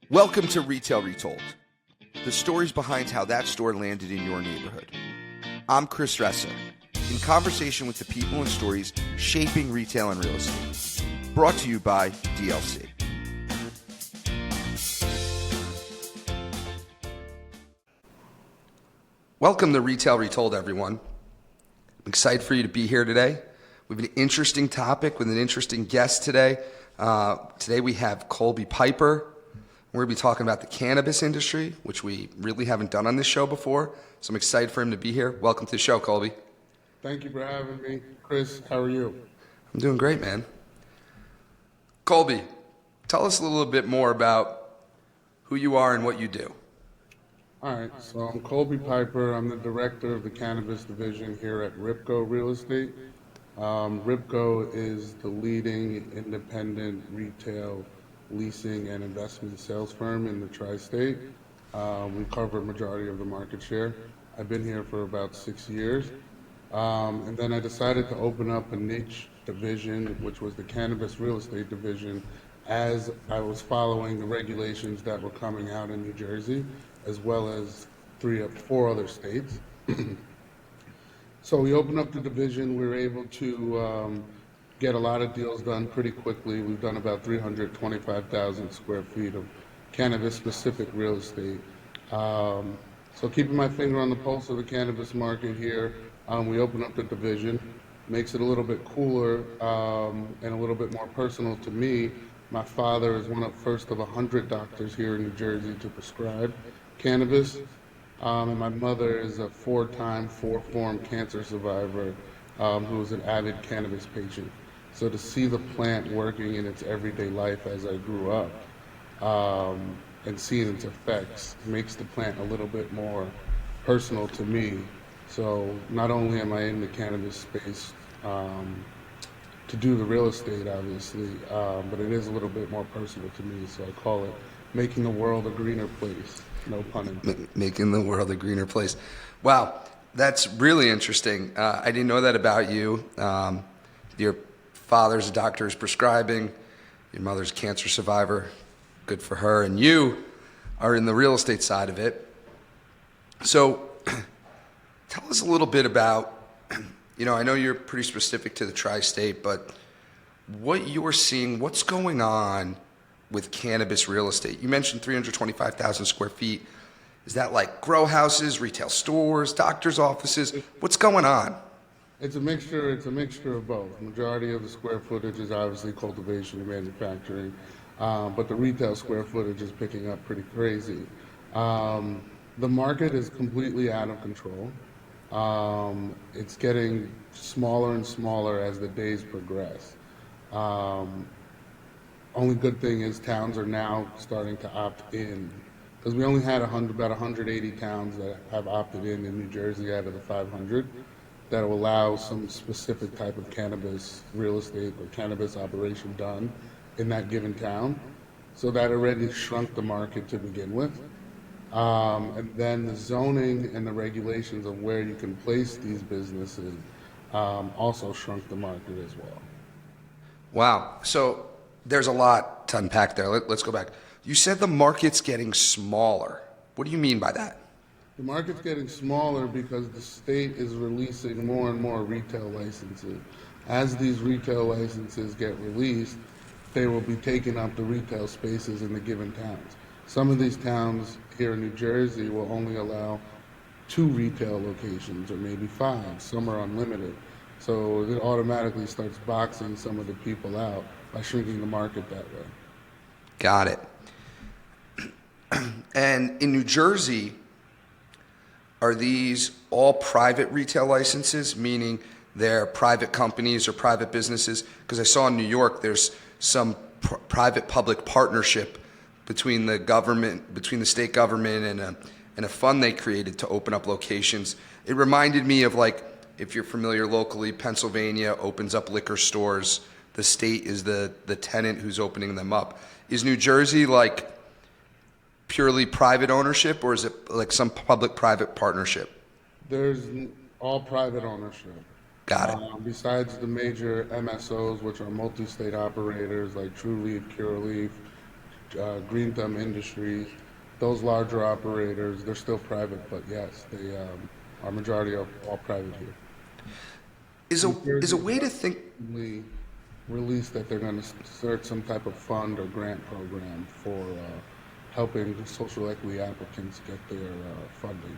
Welcome to Retail Retold, the stories behind how that store landed in your neighborhood. I'm Chris Ressa, in conversation with the people and stories shaping retail and real estate. Brought to you by DLC. Welcome to Retail Retold, everyone. I'm excited for you to be here today. We have an interesting topic with an interesting guest today. Today we have Colby Piper. We're going to be talking about the cannabis industry, which we really haven't done on this show before. So I'm excited for him to be here. Welcome to the show, Colby. Thank you for having me. Chris, how are you? I'm doing great, man. Colby, tell us a little bit more about who you are and what you do. All right, so I'm Colby Piper. I'm the director of the cannabis division here at Ripco Real Estate. Ripco is the leading independent retail leasing and investment sales firm in the tri-state. We cover a majority of the market share. I've been here for about 6 years. And then I decided to open up a niche division, which was the cannabis real estate division, as I was following the regulations that were coming out in New Jersey, as well as 3 or 4 other states. So we opened up the division. We were able to get a lot of deals done pretty quickly. We've done about 325,000 square feet of cannabis-specific real estate. So keeping my finger on the pulse of the cannabis market here, we opened up the division. Makes it a little bit cooler and a little bit more personal to me. My father is one of first of 100 doctors here in New Jersey to prescribe cannabis. And my mother is a 4-time, 4-form cancer survivor who was an avid cannabis patient. So to see the plant working in its everyday life as I grew up and seeing its effects makes the plant a little bit more personal to me. So not only am I in the cannabis space to do the real estate, obviously, but it is a little bit more personal to me. So I call it making the world a greener place. No pun intended. Making the world a greener place. Wow, that's really interesting. I didn't know that about you. Your father's a doctor who's prescribing. Your mother's a cancer survivor. Good for her. And you are in the real estate side of it. So tell us a little bit about, I know you're pretty specific to the tri-state, but what you're seeing, what's going on with cannabis real estate? You mentioned 325,000 square feet. Is that like grow houses, retail stores, doctor's offices? What's going on? It's a mixture of both. Majority of the square footage is obviously cultivation and manufacturing, but the retail square footage is picking up pretty crazy. The market is completely out of control. It's getting smaller and smaller as the days progress. Only good thing is towns are now starting to opt in, because we only had about 180 towns that have opted in New Jersey out of the 500 that will allow some specific type of cannabis real estate or cannabis operation done in that given town. So that already shrunk the market to begin with. And then the zoning and the regulations of where you can place these businesses also shrunk the market as well. Wow. So there's a lot to unpack there. Let's go back. You said the market's getting smaller. What do you mean by that? The market's getting smaller because the state is releasing more and more retail licenses. As these retail licenses get released, they will be taking up the retail spaces in the given towns. Some of these towns here in New Jersey will only allow 2 retail locations or maybe 5. Some are unlimited. So it automatically starts boxing some of the people out by shrinking the market that way. Got it. And in New Jersey, are these all private retail licenses, meaning they're private companies or private businesses? Because I saw in New York there's some private-public partnership between the government, between the state government and a fund they created to open up locations. It reminded me of, like, if you're familiar locally, Pennsylvania opens up liquor stores. The state is the tenant who's opening them up. Is New Jersey like purely private ownership, or is it like some public-private partnership? There's all private ownership. Got it. Besides the major MSOs, which are multi-state operators like True Leaf, Curaleaf, Green Thumb Industries, those larger operators, they're still private, but yes, they are majority of all private here. New Is a Jersey way to think. recently released that they're going to start some type of fund or grant program for helping social equity applicants get their funding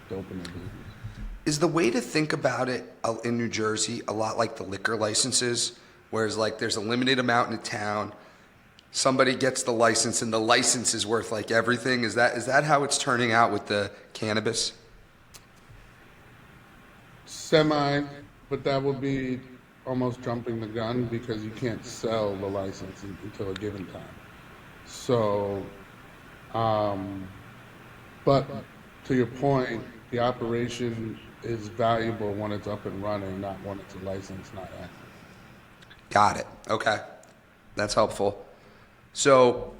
to open their business. Is the way to think about it in New Jersey a lot like the liquor licenses, whereas like there's a limited amount in a town, somebody gets the license and the license is worth like everything? Is that how it's turning out with the cannabis? Semi, but that would be almost jumping the gun because you can't sell the license until a given time. So, um, but to your point, the operation is valuable when it's up and running, not when it's a license not active. Got it. Okay. That's helpful. So,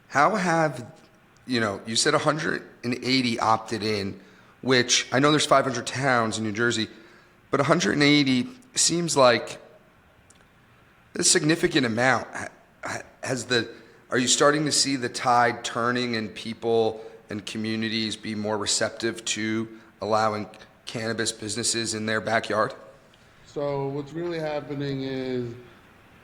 how have, you said 180 opted in, which I know there's 500 towns in New Jersey, but 180 seems like a significant amount. Are you starting to see the tide turning and people and communities be more receptive to allowing cannabis businesses in their backyard? So what's really happening is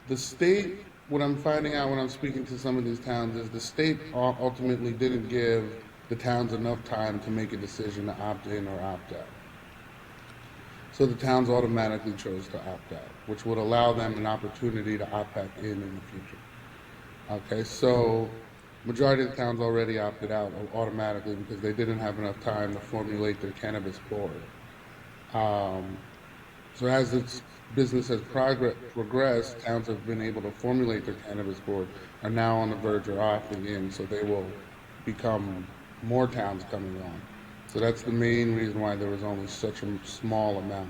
the state, what I'm finding out when I'm speaking to some of these towns is the state ultimately didn't give the towns enough time to make a decision to opt in or opt out. So the towns automatically chose to opt out, which would allow them an opportunity to opt back in the future. Okay, so majority of the towns already opted out automatically because they didn't have enough time to formulate their cannabis board. So as its business has progressed, towns have been able to formulate their cannabis board, are now on the verge of opting in, so they will become more towns coming on. So that's the main reason why there was only such a small amount.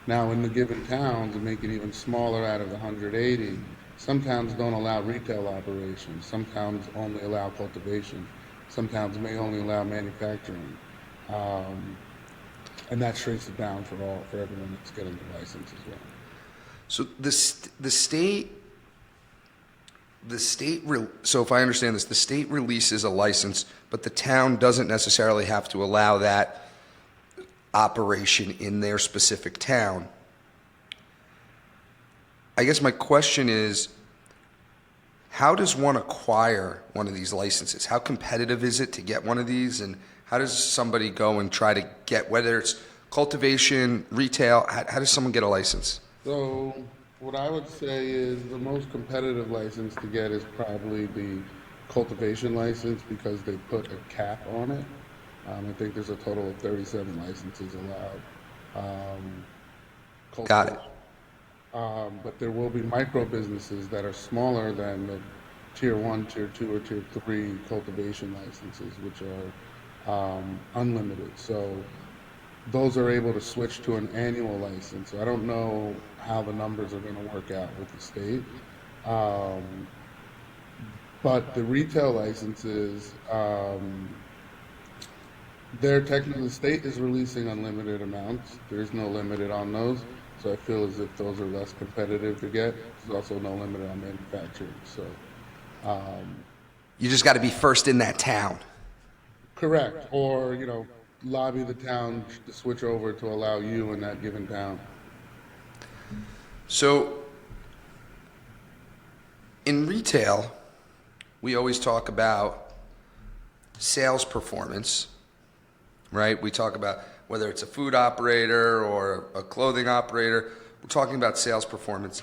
Now in the given towns, to make it even smaller out of the 180, some towns don't allow retail operations, some towns only allow cultivation, some towns may only allow manufacturing. And that shrinks it down for everyone that's getting the license as well. So so if I understand this, the state releases a license, but the town doesn't necessarily have to allow that operation in their specific town. I guess my question is, how does one acquire one of these licenses? How competitive is it to get one of these? And how does somebody go and try to get, whether it's cultivation, retail, how does someone get a license? So what I would say is the most competitive license to get is probably the cultivation license because they put a cap on it. I think there's a total of 37 licenses allowed. Got it. But there will be micro businesses that are smaller than the tier 1, tier 2, or tier 3 cultivation licenses, which are unlimited. So those are able to switch to an annual license. So I don't know how the numbers are going to work out with the state. But the retail licenses, they're technically, the state is releasing unlimited amounts. There's no limit on those. So I feel as if those are less competitive to get. There's also no limit on manufacturing. So, You just got to be first in that town. correct. Or, lobby the town to switch over to allow you in that given town. So in retail, we always talk about sales performance, right? We talk about whether it's a food operator or a clothing operator, we're talking about sales performance.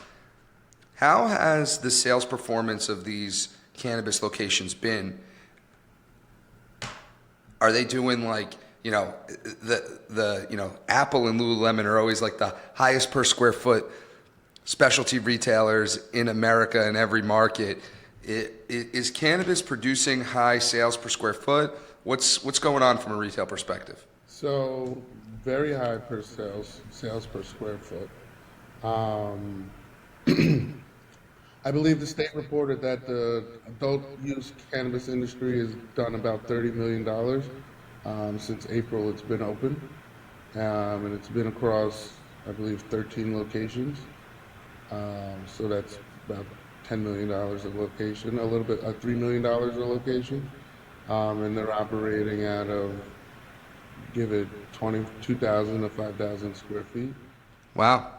How has the sales performance of these cannabis locations been? Are they doing like, the Apple and Lululemon are always like the highest per square foot specialty retailers in America in every market. Is cannabis producing high sales per square foot? What's going on from a retail perspective? So very high per sales per square foot. I believe the state reported that the adult use cannabis industry has done about $30 million since April it's been open. And it's been across, I believe, 13 locations. So that's about $10 million a location, a little bit, $3 million a location. And they're operating out of, give it 22,000 to 5,000 square feet. Wow.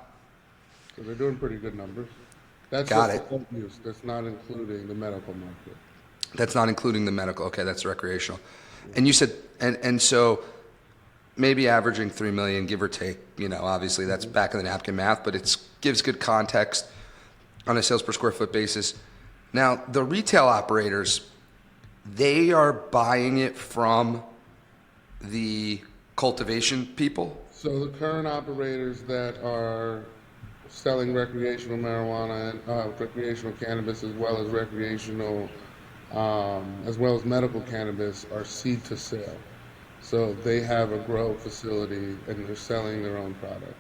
So they're doing pretty good numbers. That's Got just it. the adult use. That's not including the medical market. That's not including the medical. Okay, that's recreational. And you said, and so maybe averaging 3 million, give or take, obviously that's back of the napkin math, but it gives good context on a sales per square foot basis. Now, the retail operators, they are buying it from the cultivation people? So the current operators that are selling recreational marijuana and recreational cannabis as well as medical cannabis are seed to sale. So they have a grow facility and they're selling their own product.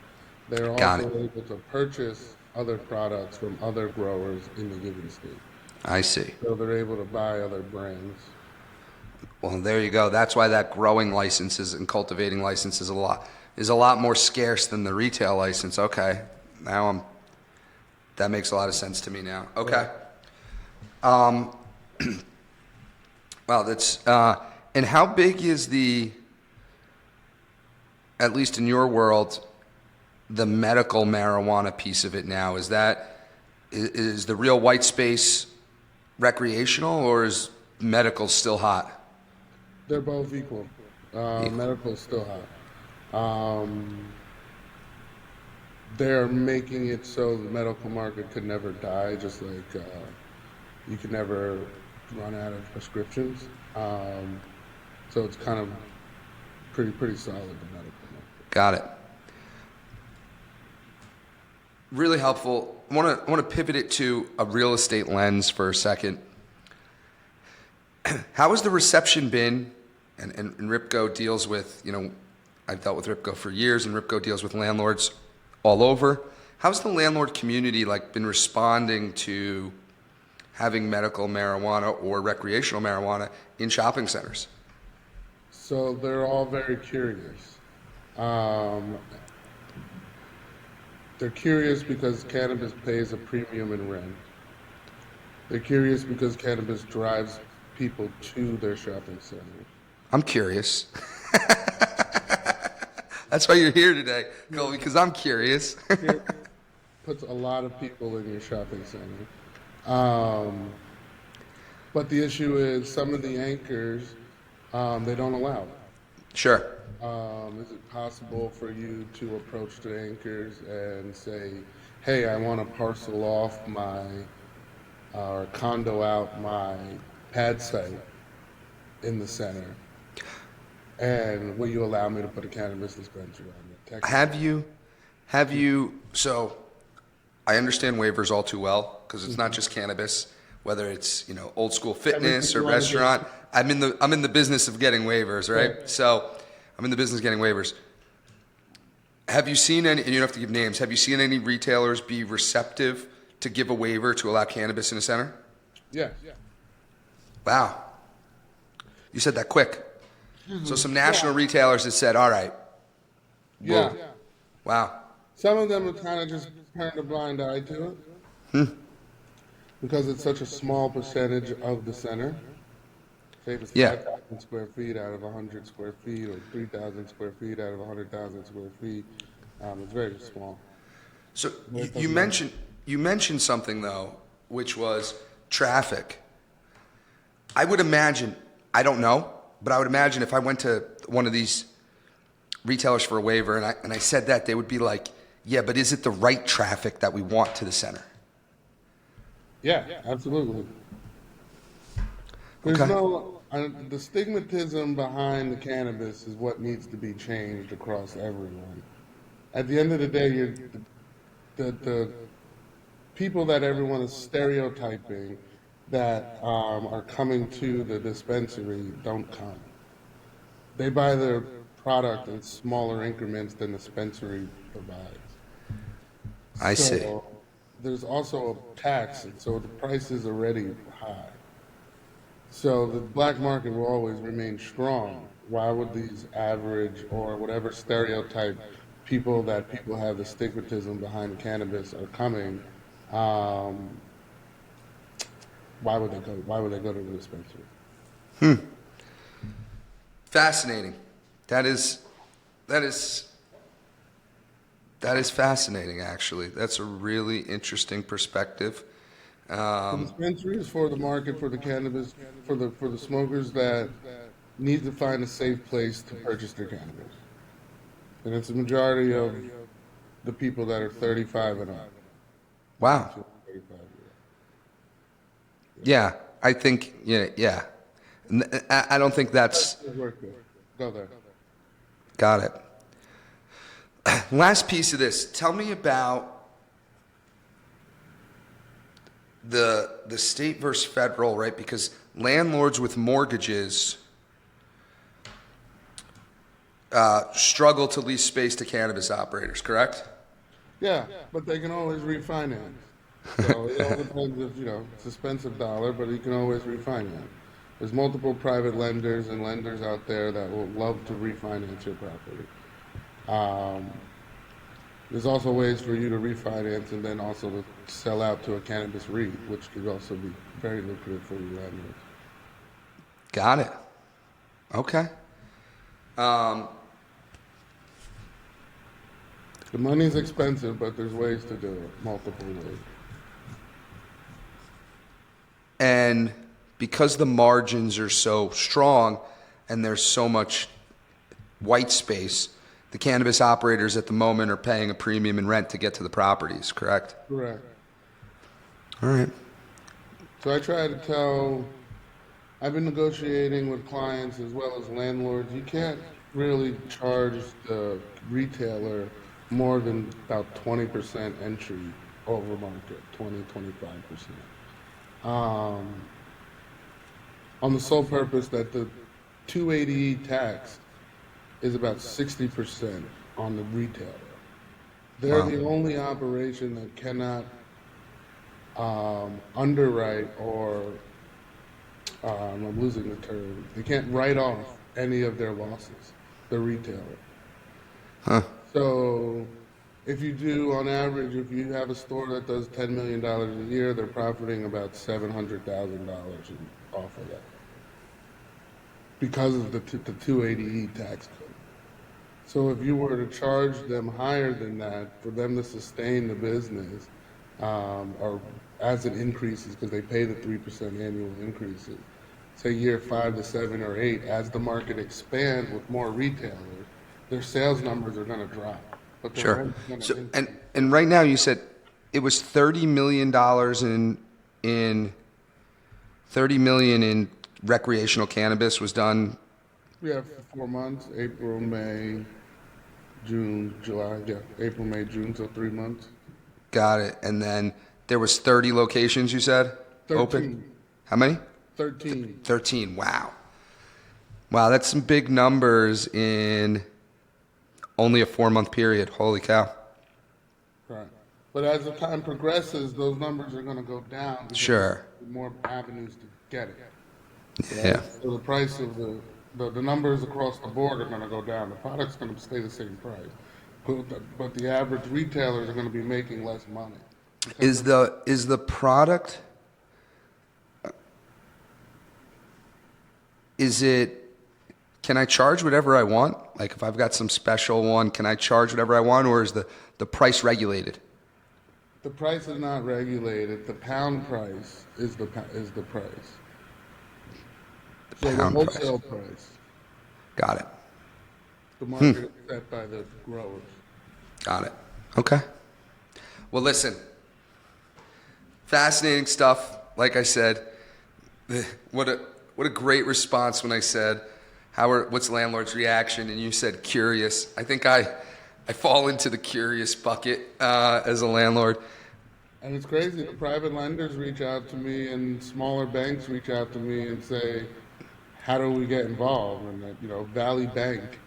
They're Got also it. able to purchase other products from other growers in the given state. I see. So they're able to buy other brands. Well, there you go. That's why that growing licenses and cultivating license is a lot more scarce than the retail license. Okay. That makes a lot of sense to me now. Okay. Wow, that's and how big is at least in your world, the medical marijuana piece of it now? Is the real white space recreational, or is medical still hot? They're both equal. Medical's still hot. They're making it so the medical market could never die, just like you could never run out of prescriptions. So it's kind of pretty solid, the medical market. Got it. Really helpful. I want to pivot it to a real estate lens for a second. How has the reception been? And Ripco deals with, I've dealt with Ripco for years, and Ripco deals with landlords all over. How's the landlord community been responding to having medical marijuana or recreational marijuana in shopping centers? So they're all very curious. They're curious because cannabis pays a premium in rent. They're curious because cannabis drives people to their shopping centers. I'm curious. That's why you're here today, Colby, because I'm curious. It puts a lot of people in your shopping center. But the issue is some of the anchors, they don't allow it. Sure. Is it possible for you to approach the anchors and say, hey, I want to parcel off or condo out my pad site in the center? And will you allow me to put a cannabis dispensary on it? Have you, so I understand waivers all too well, because it's not just cannabis, whether it's, old school fitness or restaurant. I'm in the business of getting waivers, right? Yeah. So I'm in the business of getting waivers. Have you seen any, and you don't have to give names, have you seen any retailers be receptive to give a waiver to allow cannabis in a center? Yeah. Wow. You said that quick. So some national retailers that said, all right. Yeah. Wow. Some of them have kind of just turned a blind eye to it because it's such a small percentage of the center. Say if it's Yeah. 5,000 square feet out of 100 square feet or 3,000 square feet out of 100,000 square feet, it's very small. So you mentioned something though, which was traffic. I would imagine, I don't know, but I would imagine if I went to one of these retailers for a waiver and I said that, they would be like, yeah, but is it the right traffic that we want to the center? Yeah, absolutely. There's Okay. the stigmatism behind the cannabis is what needs to be changed across everyone. At the end of the day, the people that everyone is stereotyping that are coming to the dispensary don't come. They buy their product in smaller increments than the dispensary provides. I see. There's also a tax, and so the price is already high. So the black market will always remain strong. Why would these average or whatever stereotype people have the stigmatism behind cannabis are coming? why would they go? Why would they go to the dispensary? Fascinating. That is fascinating, actually. That's a really interesting perspective. The dispensary is for the market for the cannabis for the smokers that need to find a safe place to purchase their cannabis, and it's a majority of the people that are 35 and up. Wow. 35 years. Yeah, I think, yeah. I don't think that's, Work there. Go there. got it. Last piece of this. Tell me about the state versus federal, right? Because landlords with mortgages struggle to lease space to cannabis operators, correct? Yeah, but they can always refinance. So it all depends if, it's expensive dollar, but you can always refinance. There's multiple private lenders and lenders out there that will love to refinance your property. There's also ways for you to refinance and then also to sell out to a cannabis REIT, which could also be very lucrative for your landlords. Got it. Okay. The money's expensive, but there's ways to do it, multiple ways. And because the margins are so strong and there's so much white space, the cannabis operators at the moment are paying a premium in rent to get to the properties, correct? Correct. All right. So I've been negotiating with clients as well as landlords. You can't really charge the retailer more than about 20% entry over market, 25%. On the sole purpose that the 280E tax is about 60% on the retailer. They're Wow. the only operation that cannot underwrite or, I'm losing the term, they can't write off any of their losses, the retailer. Huh. So if you do, on average, if you have a store that does $10 million a year, they're profiting about $700,000 off of that because of the 280E tax code. So if you were to charge them higher than that for them to sustain the business, or as it increases, because they pay the 3% annual increases, say year 5 to 7 or 8, as the market expands with more retailers, their sales numbers are going to drop. But they're Sure. only gonna So, increase. and right now you said it was $30 million in $30 million in recreational cannabis was done. We have 4 months, April, May, June, July, April, May, June, so 3 months. Got it. And then there was 30 locations you said? 13. Open? How many? 13. 13. Wow. Wow, that's some big numbers in only a 4-month period. Holy cow. Right. But as the time progresses, those numbers are going to go down because Sure. there's more avenues to get it. Yeah. So the price of the numbers across the board are going to go down. The product's going to stay the same price. But the average retailers are going to be making less money. Is the product, can I charge whatever I want? Like if I've got some special one, can I charge whatever I want, or is the price regulated? The price is not regulated. The pound price is the price. So the Pound wholesale price, Got it. the market is set by the growers. Got it. Okay. Well, listen, fascinating stuff. Like I said, what a great response when I said, what's landlord's reaction? And you said curious. I think I fall into the curious bucket as a landlord. And it's crazy. The private lenders reach out to me, and smaller banks reach out to me and say, "How do we get involved?" And Valley Bank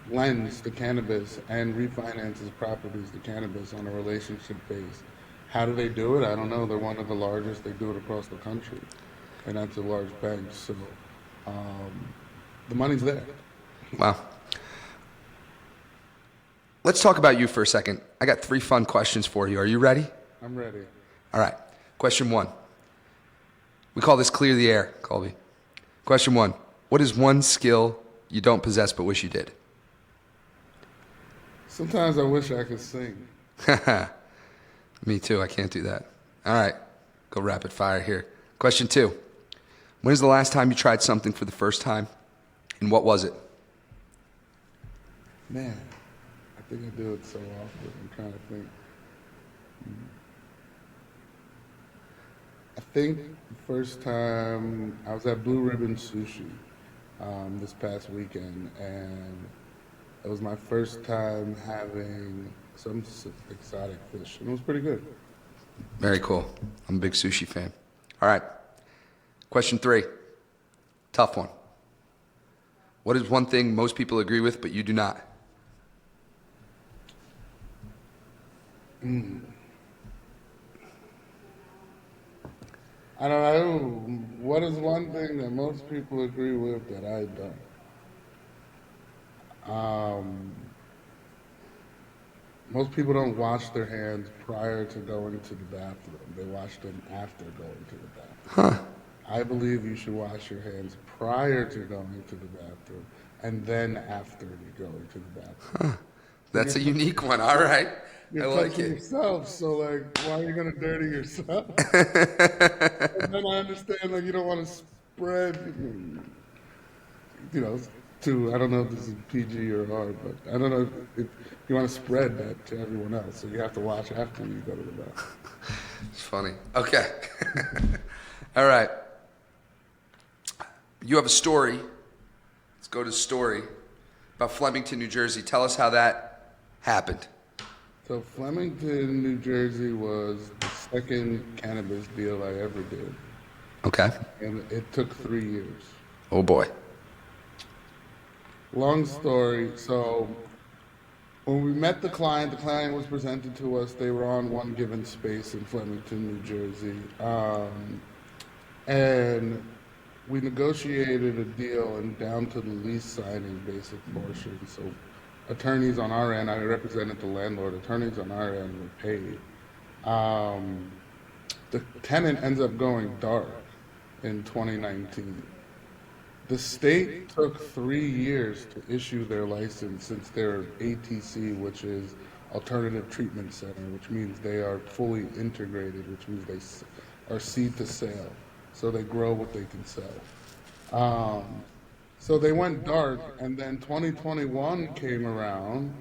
lends to cannabis and refinances properties to cannabis on a relationship base. How do they do it? I don't know. They're one of the largest. They do it across the country, and that's a large bank. So the money's there. Wow. Let's talk about you for a second. I got 3 fun questions for you. Are you ready? I'm ready. All right. Question 1. We call this clear the air, Colby. Question 1. What is one skill you don't possess but wish you did? Sometimes I wish I could sing. Me too. I can't do that. All right. Go rapid fire here. Question 2. When is the last time you tried something for the first time? And what was it? Man, I think I do it so often. I'm trying to think. I think the first time I was at Blue Ribbon Sushi this past weekend, and it was my first time having some exotic fish, and it was pretty good. Very cool. I'm a big sushi fan. All right. Question 3. Tough one. What is one thing most people agree with but you do not? I don't know. What is one thing that most people agree with that I don't? Most people don't wash their hands prior to going to the bathroom. They wash them after going to the bathroom. Huh. I believe you should wash your hands prior to going to the bathroom and then after you go to the bathroom. That's a unique one. All right. I You're like touching it. yourself, so like, why are you gonna dirty yourself? And then I understand, like, you don't want to spread, I don't know if this is PG or R, but I don't know if you want to spread that to everyone else, so you have to wash after you go to the bathroom. It's funny. Okay. All right. You have a story. Let's go to the story about Flemington, New Jersey. Tell us how that happened. So Flemington, New Jersey was the second cannabis deal I ever did, Okay. and it took 3 years. Oh boy. Long story. So when we met the client was presented to us. They were on one given space in Flemington, New Jersey. And we negotiated a deal and down to the lease signing basic portion. So attorneys on our end, I represented the landlord, attorneys on our end were paid. The tenant ends up going dark in 2019. The state took 3 years to issue their license since they're ATC, which is Alternative Treatment Center, which means they are fully integrated, which means they are seed to sale. So they grow what they can sell. So they went dark, and then 2021 came around,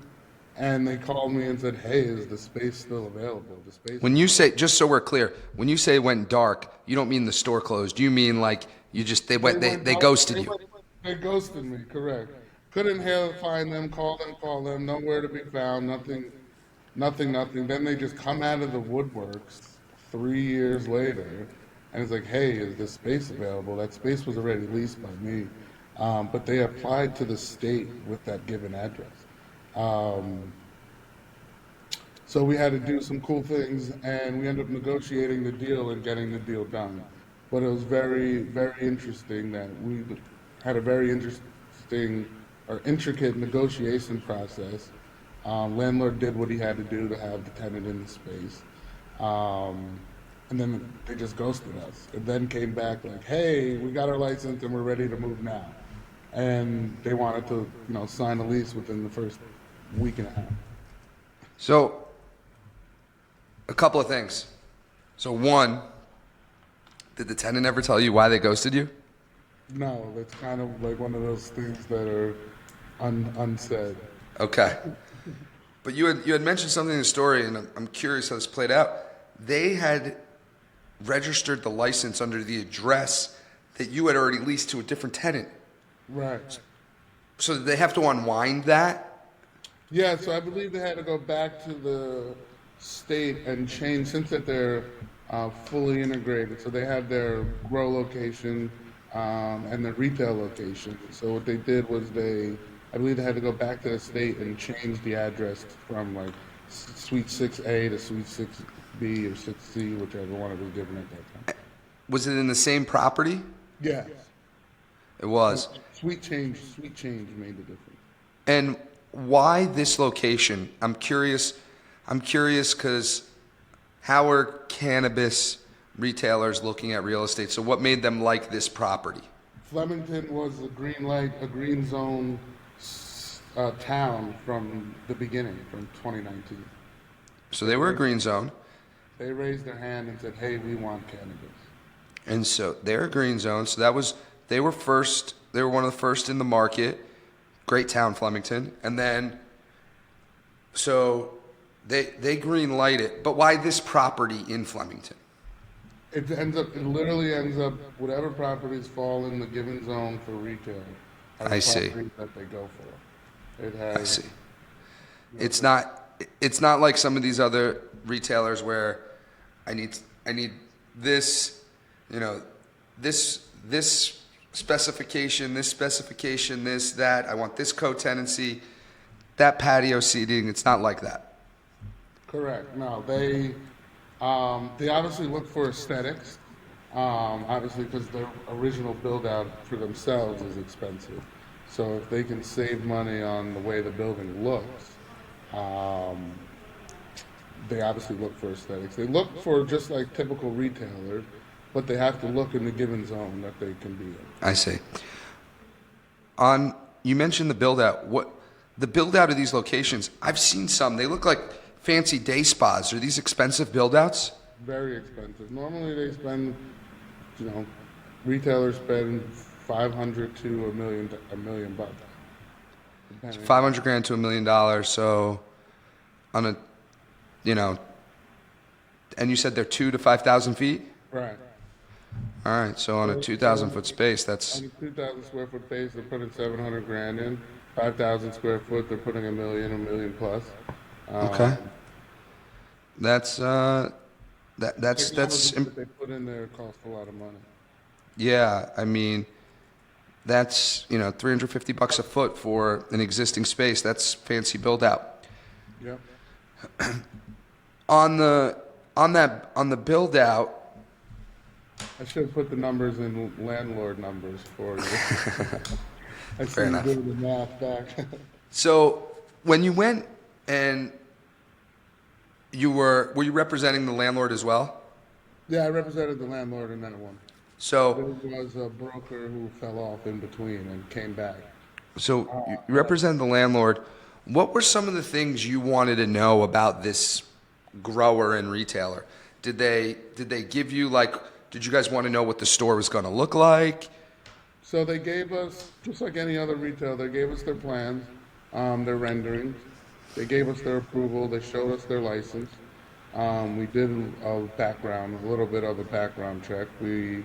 and they called me and said, "Hey, is the space still available?" The space. When you say, just so we're clear, when you say it went dark, you don't mean the store closed. You mean like they They ghosted you. They ghosted me, correct. Couldn't find them, call them, nowhere to be found, nothing. Then they just come out of the woodworks 3 years later, and it's like, "Hey, is this space available?" That space was already leased by me, but they applied to the state with that given address. So we had to do some cool things, and we ended up negotiating the deal and getting the deal done. But it was very, very interesting that we had a very interesting or intricate negotiation process. Landlord did what he had to do to have the tenant in the space. And then they just ghosted us. And then came back like, "Hey, we got our license and we're ready to move now." And they wanted to, sign a lease within the first week and a half. So, a couple of things. So, one, did the tenant ever tell you why they ghosted you? No, it's kind of like one of those things that are unsaid. Okay. But you had mentioned something in the story, and I'm curious how this played out. They had registered the license under the address that you had already leased to a different tenant. Right. So did they have to unwind that? Yeah, so I believe they had to go back to the state and change, since that they're fully integrated. So they have their grow location and their retail location. So what they did was I believe they had to go back to the state and change the address from like Suite 6A to Suite 6B or 6C, whichever one it was given at that time. Was it in the same property? Yes. It was. Sweet change made the difference. And why this location? I'm curious because how are cannabis retailers looking at real estate. So what made them like this property? Flemington was a green light, a green zone town from the beginning, from 2019. So they were a green zone. They raised their hand and said, "Hey, we want cannabis." And so they're a green zone. So they were first, they were one of the first in the market. Great town, Flemington. And then, so they green light it. But why this property in Flemington? It literally ends up, whatever properties fall in the given zone for retail are the I see. properties that they go for. It I has, see. It's not like some of these other retailers where I need this, this specification, this, that. I want this co-tenancy, that patio seating. It's not like that. correct. No, they obviously look for aesthetics, obviously because their original build out for themselves is expensive. So if they can save money on the way the building looks, they obviously look for aesthetics. They look for just like typical retailers, but they have to look in the given zone that they can be in. I see. You mentioned the build out. The build out of these locations? I've seen some. They look like fancy day spas. Are these expensive build outs? Very expensive. Normally they spend, retailers spend 500 to a million bucks. Depending. $500,000 to $1 million. So on a, and you said they're 2,000 to 5,000 feet? Right. All right. So on a 2,000 foot space, that's, On a 2,000 square foot base, they're putting 700 grand in. 5,000 square foot, they're putting a million plus. okay. That's Technology that they put in there costs a lot of money. yeah. I mean, that's, $350 a foot for an existing space. That's fancy build out. Yep. On the build out, I should have put the numbers in landlord numbers for you. I Fair should enough. do the math back. so when you went and were you representing the landlord as well? Yeah, I represented the landlord and then it won. So There was a broker who fell off in between and came back. you represented the landlord. What were some of the things you wanted to know about this grower and retailer? Did they give you did you guys want to know what the store was going to look like? So they gave us, just like any other retailer, they gave us their plans, their renderings. They gave us their approval. They showed us their license. We did a little bit of a background check. They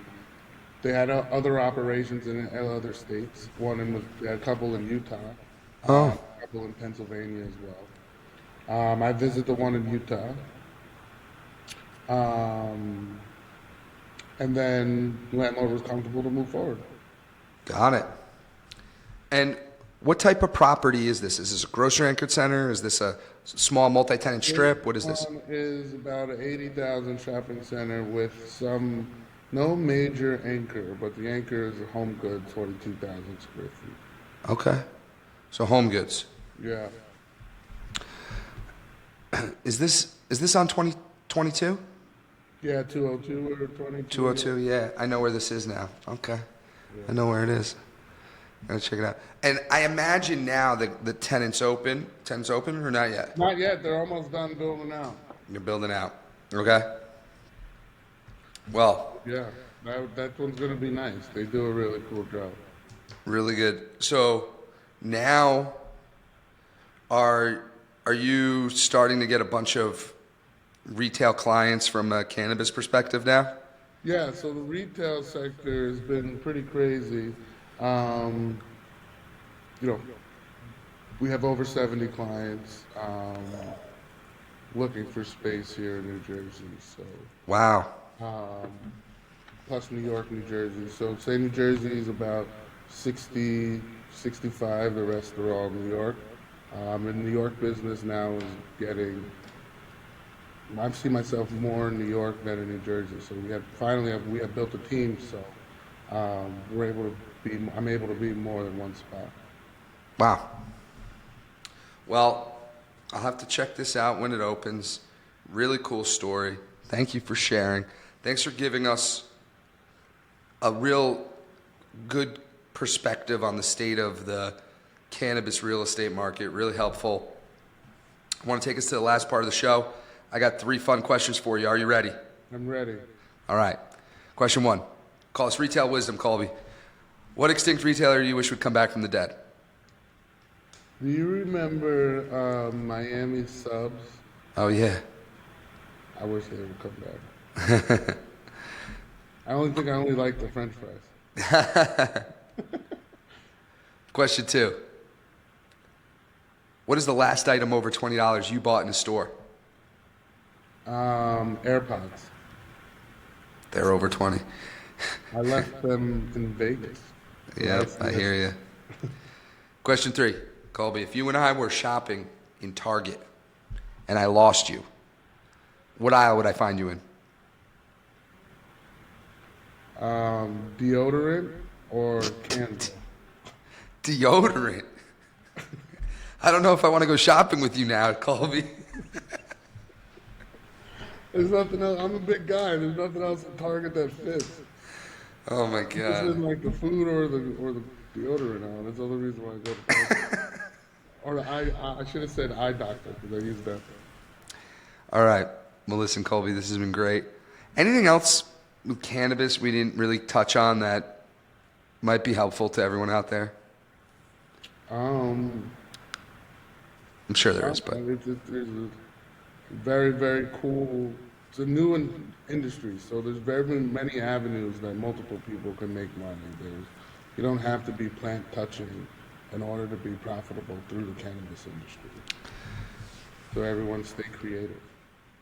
had other operations in other states. They had a couple in Utah, a couple in Pennsylvania as well. I visited the one in Utah. And then the landlord was comfortable to move forward. Got it. And what type of property is this? Is this a grocery anchored center? Is this a small multi-tenant strip? What is this? This one is about an 80,000 shopping center with no major anchor, but the anchor is a Home Goods, 42,000 square feet. Okay. So home goods. Yeah. Is this on 2022? Yeah, 202 or 22. 202, yeah. I know where this is now. Okay. I know where it is. Gotta check it out. And I imagine now the tenant's open. Tenant's open or not yet? Not yet. They're almost done building out. You're building out. Okay. Well, Yeah, that one's going to be nice. They do a really cool job. really good. So now are you starting to get a bunch of retail clients from a cannabis perspective now? Yeah, so the retail sector has been pretty crazy. We have over 70 clients looking for space here in New Jersey. So, Wow. plus New York, New Jersey. So say New Jersey is about 60, 65. The rest are all New York. And New York business now is getting. I see myself more in New York than in New Jersey. So we have built a team. So I'm able to be more than one spot. Wow. Well, I'll have to check this out when it opens. Really cool story. Thank you for sharing. Thanks for giving us a real good perspective on the state of the cannabis real estate market. Really helpful. I want to take us to the last part of the show. I got 3 fun questions for you. Are you ready? I'm ready. All right. Question 1. Call us Retail Wisdom, Colby. What extinct retailer do you wish would come back from the dead? Do you remember Miami Subs? Oh, yeah. I wish they would come back. I only like the French fries. Question 2. What is the last item over $20 you bought in a store? AirPods. They're over 20. I left them in Vegas. Yep, I hear you. Question 3. Colby, if you and I were shopping in Target and I lost you, what aisle would I find you in? Deodorant or candle? Deodorant. I don't know if I want to go shopping with you now, Colby. There's nothing else. I'm a big guy. There's nothing else at Target that fits. Oh my This God. isn't like the food or the deodorant on. That's the other reason why I go to Target. Or the I should have said eye doctor because I use that. All right. Well, listen, Colby, this has been great. Anything else with cannabis we didn't really touch on that might be helpful to everyone out there? I'm sure there is, but It's a very, very cool. It's a new industry, so there's very many avenues that multiple people can make money. You don't have to be plant touching in order to be profitable through the cannabis industry. So everyone stay creative.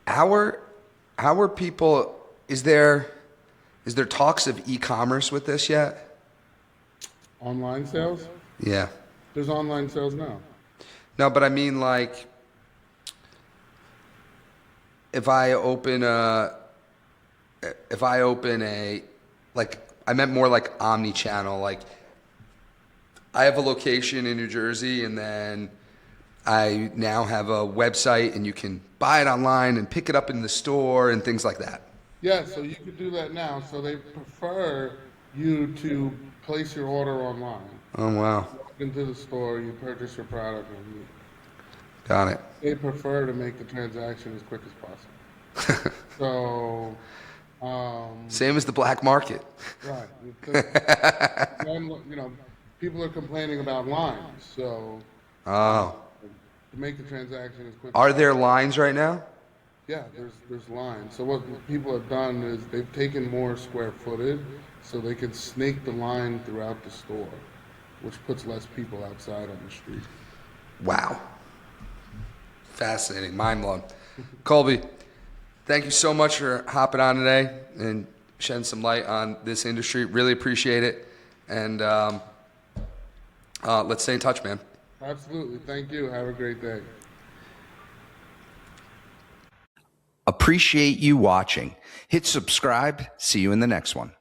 how are people? Is there talks of e-commerce with this yet? Online sales? Yeah. There's online sales now. No, but I mean, like, if I open a, like, I meant more like omni-channel. Like, I have a location in New Jersey, and then I now have a website, and you can buy it online and pick it up in the store and things like that. Yeah, so you could do that now. So they prefer you to place your order online. Oh, wow. Walk into the store, you purchase your product, and Got it. they prefer to make the transaction as quick as possible. So, Same as the black market. right. People are complaining about lines, so Oh. to make the transaction as quick Are as there lines right now? Yeah, there's lines. So what people have done is they've taken more square footage so they can snake the line throughout the store, which puts less people outside on the street. Wow. Fascinating. Mind blown. Colby, thank you so much for hopping on today and shedding some light on this industry. Really appreciate it. And let's stay in touch, man. Absolutely. Thank you. Have a great day. Appreciate you watching. Hit subscribe. See you in the next one.